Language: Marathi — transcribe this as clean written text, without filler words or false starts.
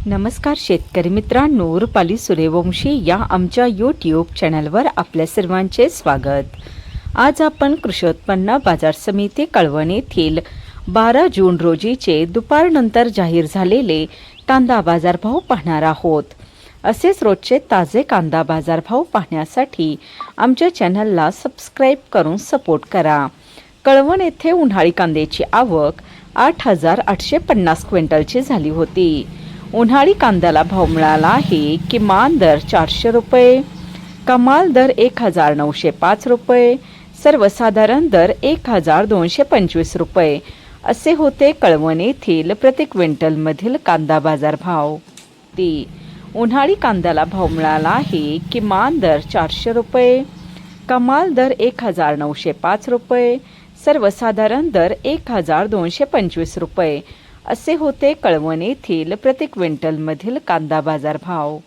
नमस्कार शेतकरी मित्रांनो, रुपाली सूर्यवंशी या आमच्या यूट्यूब चॅनलवर आपल्या सर्वांचे स्वागत। आज आपण कृषी उत्पन्न बाजार समिती कळवण येथील 12 जून रोजीचे दुपारनंतर जाहीर झालेले कांदा बाजारभाव पाहणार आहोत। असेच रोजचे ताजे कांदा बाजारभाव पाहण्यासाठी आमच्या चॅनलला सबस्क्राइब करून सपोर्ट करा। कळवण येथे उन्हाळी कांद्याची आवक 8,850 क्विंटलची झाली होती। उन्हाळी कांद्याला भाव मिळाला आहे। किमान दर 400 रुपये, कमाल दर 1,905 रुपये, सर्वसाधारण दर 1,225 रुपये असे होते कळवण येथील प्रति क्विंटलमधील कांदा बाजार भाव। उन्हाळी कांद्याला भाव मिळाला आहे। किमान दर 400 रुपये, कमाल दर 1,905 रुपये, सर्वसाधारण दर 1,225 रुपये असे होते कळवण येथील प्रति क्विंटलमधील कांदा बाजार भाव।